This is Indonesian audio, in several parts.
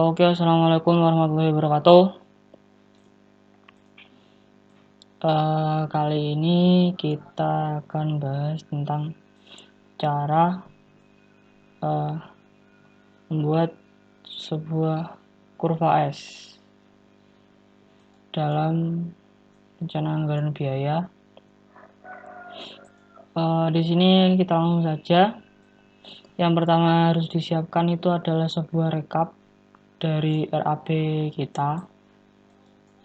Oke, assalamualaikum warahmatullahi wabarakatuh. Kali ini kita akan bahas tentang cara membuat sebuah kurva S dalam rencana anggaran biaya. Di sini kita langsung saja. Yang pertama harus disiapkan itu adalah sebuah rekap dari RAB kita.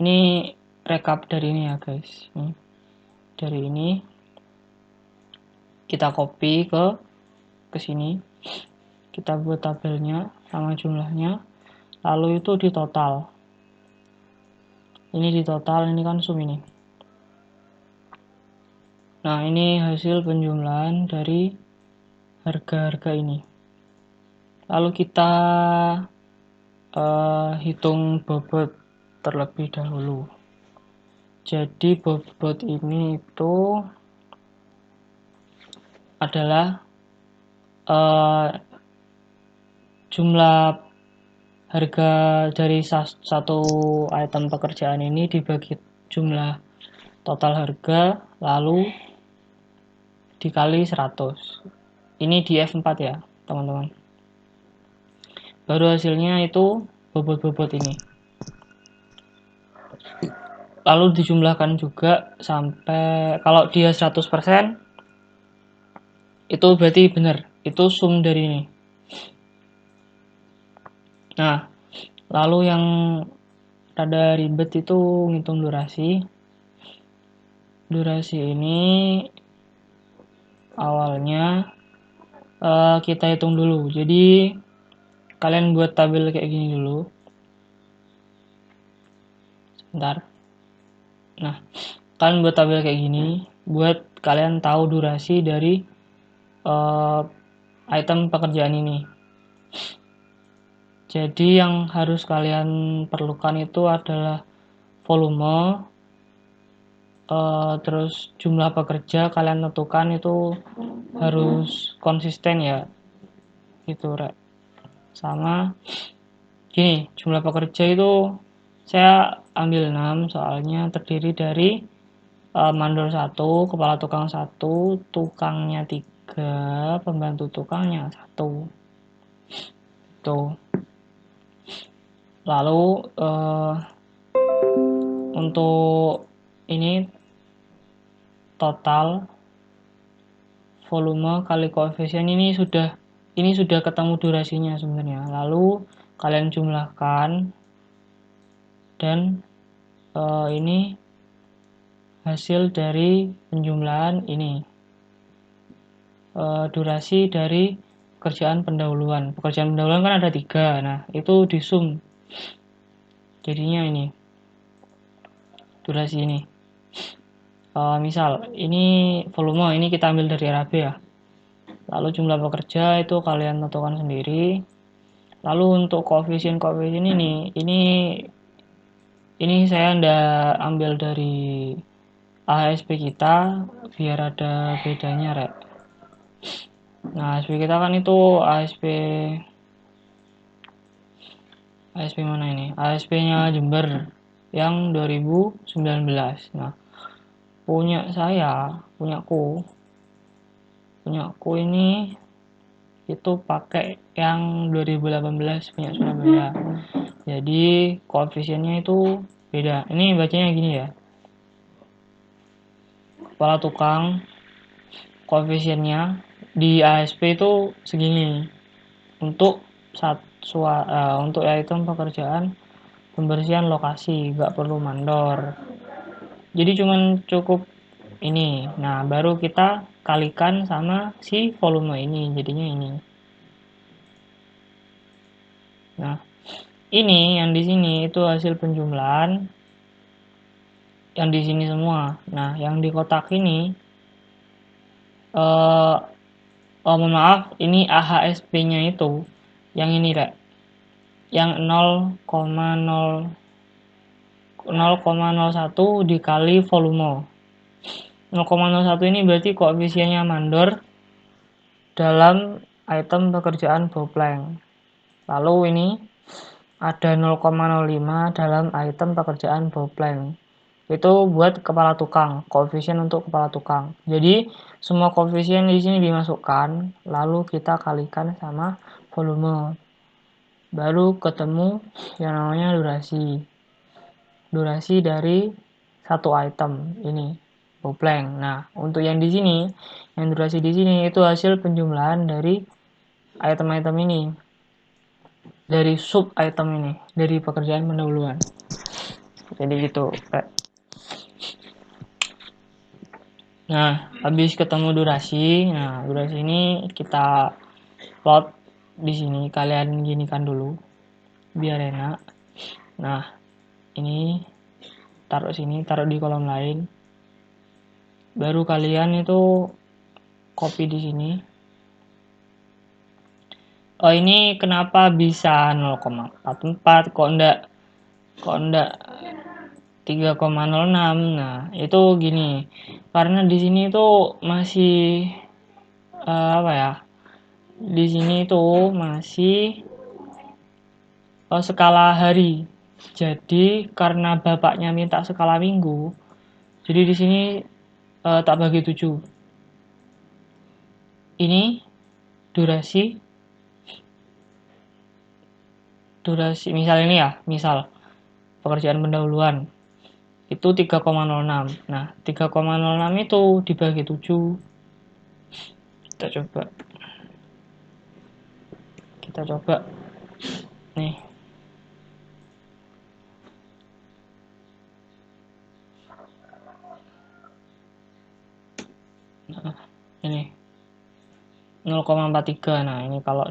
Ini rekap dari ini ya guys. Dari ini kita copy ke sini. Kita buat tabelnya sama jumlahnya. Lalu itu di total. Ini di total, ini kan sum ini. Nah, ini hasil penjumlahan dari harga-harga ini. Lalu kita hitung bobot terlebih dahulu. Jadi bobot ini itu adalah jumlah harga dari satu item pekerjaan ini dibagi jumlah total harga lalu dikali 100. Ini di F4 ya teman-teman. Baru hasilnya itu bobot-bobot ini. Lalu dijumlahkan juga sampai, kalau dia 100% itu berarti benar, itu sum dari ini. Nah, lalu yang rada ribet itu ngitung durasi. Durasi ini awalnya kita hitung dulu. Jadi kalian buat tabel kayak gini dulu. Sebentar. Nah, kalian buat tabel kayak gini buat kalian tahu durasi dari item pekerjaan ini. Jadi yang harus kalian perlukan itu adalah volume, terus jumlah pekerja kalian tentukan itu harus konsisten ya, gitu Rek. Sama gini, jumlah pekerja itu saya ambil 6 soalnya terdiri dari mandor 1, kepala tukang 1, tukangnya 3, pembantu tukangnya 1. Tuh. Lalu untuk ini total volume kali koefisien ini sudah ketemu durasinya sebenarnya. Lalu kalian jumlahkan dan ini hasil dari penjumlahan ini. Durasi dari pekerjaan pendahuluan. Pekerjaan pendahuluan kan ada 3. Nah, itu disum. Jadinya ini. Durasi ini. Misal, ini volume, ini kita ambil dari RAB ya. Lalu jumlah pekerja itu kalian tentukan sendiri. Lalu untuk koefisien ini saya ndak ambil dari ASP kita biar ada bedanya Rek. Nah, ASP kita kan itu ASP mana ini? ASP-nya Jember yang 2019. Nah, punyaku ini itu pakai yang 2018 punya Surabaya. Jadi koefisiennya itu beda. Ini bacanya gini ya. Kepala tukang koefisiennya di ASP itu segini. Untuk untuk item pekerjaan pembersihan lokasi, nggak perlu mandor. Jadi cuman cukup ini. Nah, baru kita kalikan sama si volume ini, jadinya ini. Nah, ini yang di sini itu hasil penjumlahan yang di sini semua. Nah, yang di kotak ini mohon maaf, ini AHSP-nya itu yang ini, Rek. Yang 0,01 dikali volume. 0,01 ini berarti koefisiennya mandor dalam item pekerjaan boplank. Lalu ini ada 0,05 dalam item pekerjaan boplank. Itu buat kepala tukang, koefisien untuk kepala tukang. Jadi semua koefisien di sini dimasukkan, lalu kita kalikan sama volume. Baru ketemu yang namanya durasi. Durasi dari satu item ini, boplank. Nah, untuk yang di sini, yang durasi di sini itu hasil penjumlahan dari item-item ini. Dari sub item ini, dari pekerjaan pendahuluan. Jadi gitu. Nah, habis ketemu durasi, nah durasi ini kita plot di sini. Kalian ginikan dulu, biar enak. Nah, ini taruh sini, taruh di kolom lain. Baru kalian itu copy di sini. Oh, ini kenapa bisa 0,44? Kok enggak 3,06? Nah, itu gini. Karena di sini itu masih apa ya? Di sini itu masih skala hari. Jadi karena bapaknya minta skala minggu, jadi di sini tak bagi 7. Ini durasi misal ini ya, misal pekerjaan pendahuluan itu 3,06. Nah, 3,06 itu dibagi 7. Kita coba nih. Nah, ini 0,43. Nah, ini kalau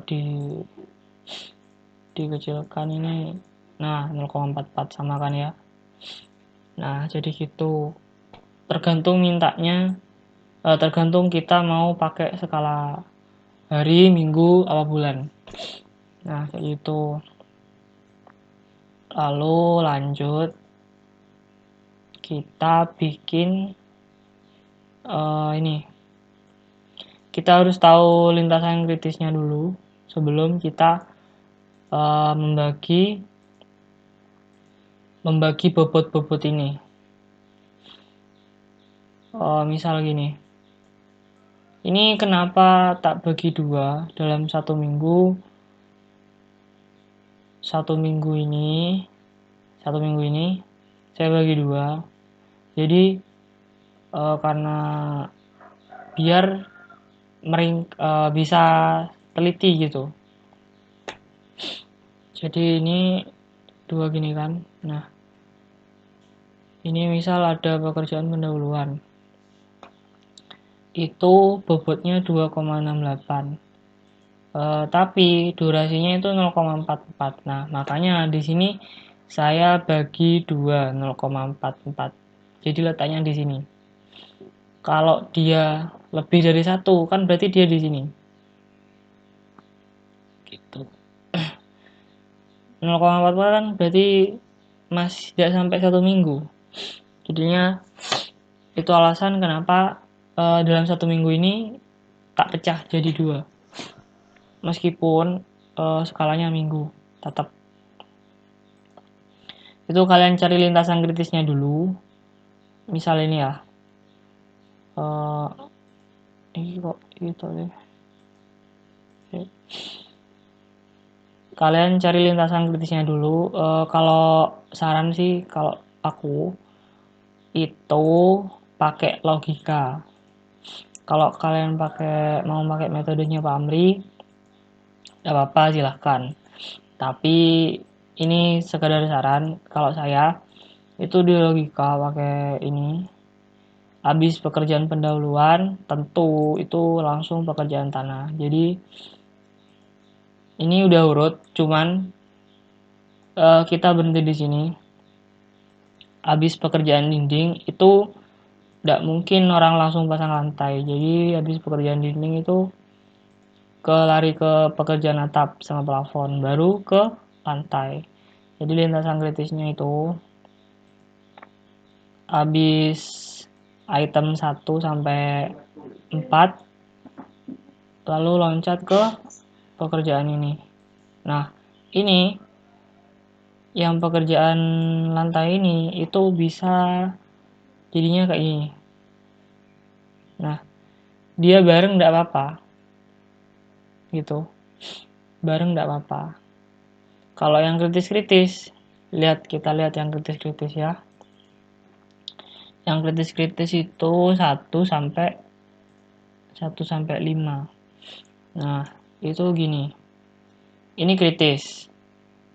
dikecilkan ini, nah 0,44 sama kan ya. Nah, jadi gitu. Tergantung mintanya, tergantung kita mau pakai skala hari, minggu, apa bulan. Nah, kayak gitu. Lalu lanjut, kita bikin ini. Kita harus tahu lintasan kritisnya dulu sebelum kita membagi bobot-bobot ini. Misal gini, ini kenapa tak bagi 2 dalam satu minggu? Satu minggu ini saya bagi 2. Jadi karena biar bisa teliti gitu. Jadi ini 2 gini kan. Nah, ini misal ada pekerjaan pendahuluan. Itu bobotnya 2,68. Tapi durasinya itu 0,44. Nah, makanya di sini saya bagi 2, 0,44. Jadi letaknya di sini. Kalau dia lebih dari 1, kan berarti dia di sini. Gitu. 0,44 kan berarti masih tidak sampai 1 minggu. Jadinya itu alasan kenapa dalam 1 minggu ini tak pecah jadi 2. Meskipun skalanya minggu, tetap. Itu kalian cari lintasan kritisnya dulu. Misal ini ya. Ini kok gitu deh. Kalian cari lintasan kritisnya dulu. Kalau saran sih, kalau aku itu pakai logika. Kalau kalian mau pakai metodenya Pak Amri, tidak apa-apa, silahkan. Tapi ini sekedar saran. Kalau saya itu di logika pakai ini. Habis pekerjaan pendahuluan, tentu itu langsung pekerjaan tanah. Jadi ini udah urut, cuman kita berhenti di sini. Habis pekerjaan dinding itu tidak mungkin orang langsung pasang lantai. Jadi habis pekerjaan dinding itu lari ke pekerjaan atap sama plafon, baru ke lantai. Jadi lintasan kritisnya itu habis item 1 sampai 4, lalu loncat ke pekerjaan ini. Nah, ini yang pekerjaan lantai ini itu bisa jadinya kayak gini. Nah, dia bareng nggak apa-apa, gitu. Bareng nggak apa-apa. Kalau yang kritis-kritis, kita lihat yang kritis-kritis ya. Yang kritis-kritis itu 1 sampai 5. Nah, itu gini. Ini kritis,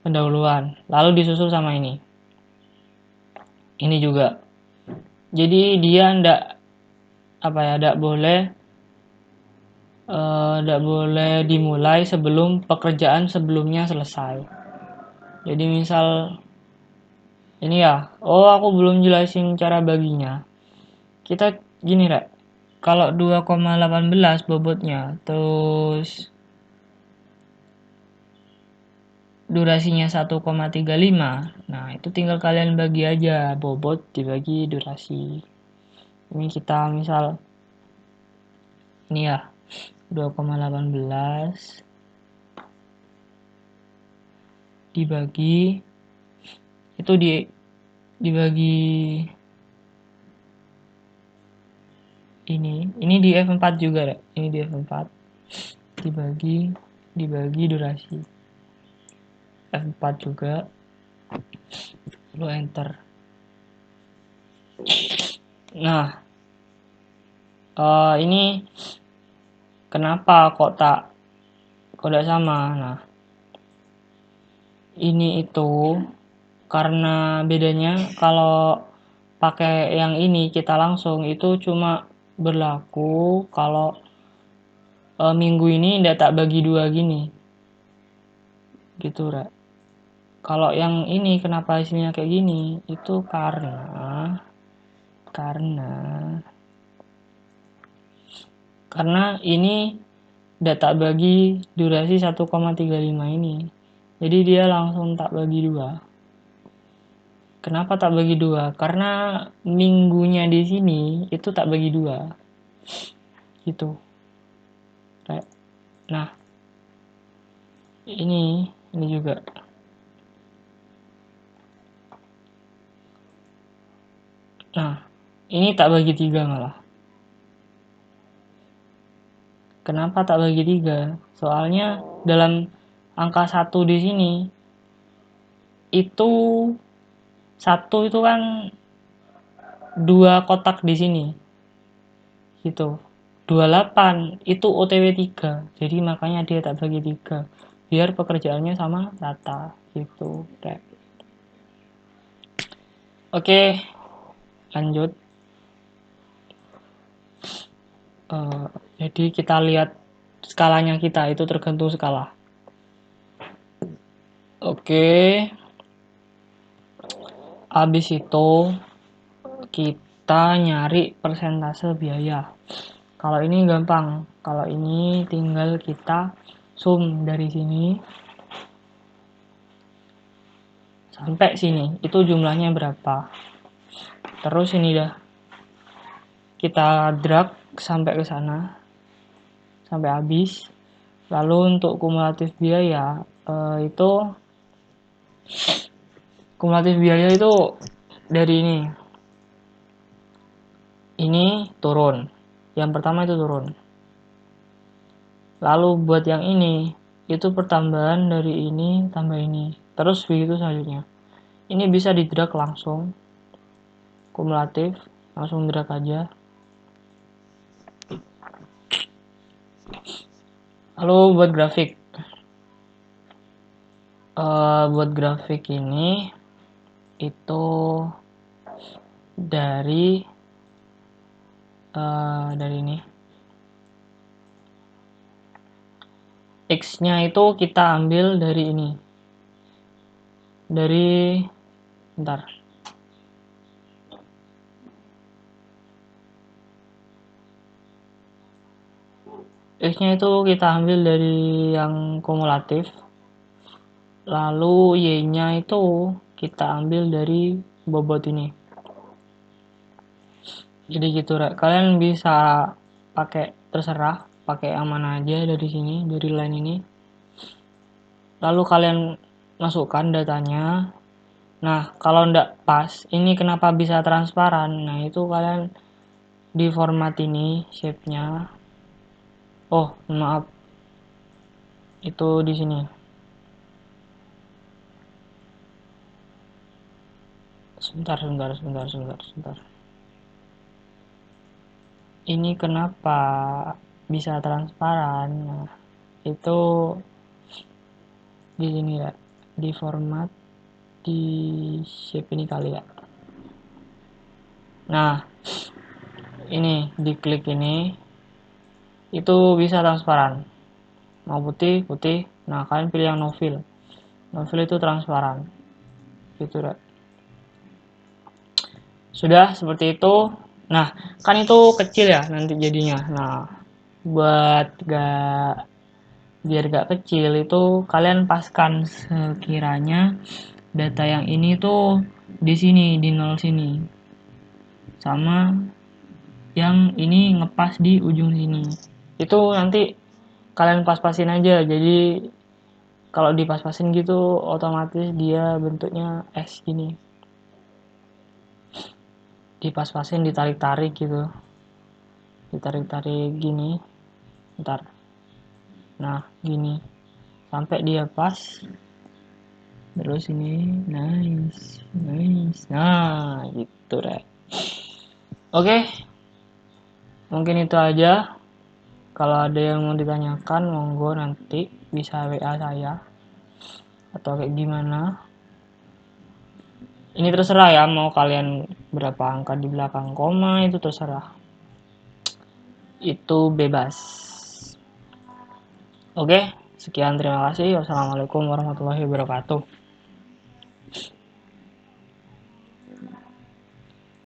pendahuluan, lalu disusul sama ini. Ini juga. Jadi dia ndak boleh dimulai sebelum pekerjaan sebelumnya selesai. Jadi misal ini ya, aku belum jelasin cara baginya. Kita gini, Rek. Kalau 2,18 bobotnya, terus durasinya 1,35. Nah, itu tinggal kalian bagi aja bobot dibagi durasi. Ini kita misal ini ya, 2,18 dibagi itu dibagi ini di F4 juga ya. Ini di F4 dibagi durasi. F4 juga. Lalu enter. Nah, ini kenapa kok tidak sama? Nah, ini itu karena bedanya kalau pakai yang ini kita langsung itu cuma berlaku kalau minggu ini tidak tak bagi 2 gini. Gitu, Rek. Kalau yang ini kenapa hasilnya kayak gini? Itu karena ini tak bagi durasi 1,35 ini. Jadi dia langsung tak bagi 2. Kenapa tak bagi 2? Karena minggunya di sini itu tak bagi 2. Gitu. Nah, ini juga. Nah, ini tak bagi 3 malah. Kenapa tak bagi 3? Soalnya dalam angka 1 di sini itu 1 itu kan 2 kotak di sini. Gitu. 28 itu OTW 3. Jadi makanya dia tak bagi 3. Biar pekerjaannya sama rata gitu. Oke, lanjut. Jadi kita lihat skalanya kita itu tergantung skala. Oke. Habis itu kita nyari persentase biaya. Kalau ini gampang. Kalau ini tinggal kita sum dari sini sampai sini. Itu jumlahnya berapa. Terus ini dah kita drag sampai ke sana. Sampai habis. Lalu untuk kumulatif biaya itu dari ini turun. Yang pertama itu turun. Lalu buat yang ini itu pertambahan dari ini tambah ini. Terus begitu selanjutnya. Ini bisa di drag langsung. Kumulatif, langsung drag aja. Lalu buat grafik. Buat grafik ini itu dari ini X-nya itu kita ambil dari ini. X-nya itu kita ambil dari yang kumulatif. Lalu Y-nya itu kita ambil dari bobot ini. Jadi gitu, kalian bisa terserah pakai yang mana aja dari sini, dari line ini. Lalu kalian masukkan datanya. Nah, kalau ndak pas, ini kenapa bisa transparan? Nah, itu kalian di format ini shape-nya. Oh, maaf. Itu di sini. Sebentar. Ini kenapa bisa transparan? Nah, itu di sini ya. Di format di shape ini kali ya. Nah, ini diklik ini itu bisa transparan. Mau putih, putih. Nah, kalian pilih yang no fill. No fill itu transparan. Gitu ya. Sudah seperti itu. Nah, kan itu kecil ya nanti jadinya. Nah, buat biar gak kecil itu kalian paskan sekiranya data yang ini tuh di sini di nol sini, sama yang ini ngepas di ujung sini. Itu nanti kalian pas-pasin aja. Jadi kalau dipas-pasin gitu otomatis dia bentuknya S gini. Dipas-pasin, ditarik-tarik gitu. Ditarik-tarik gini. Ntar. Nah, gini. Sampai dia pas. Terus ini nice. Nah, gitu deh. Oke, mungkin itu aja. Kalau ada yang mau ditanyakan, monggo nanti bisa WA saya atau kayak gimana. Ini terserah ya, mau kalian berapa angka di belakang koma itu terserah. Itu bebas. Oke, sekian terima kasih. Wassalamualaikum warahmatullahi wabarakatuh.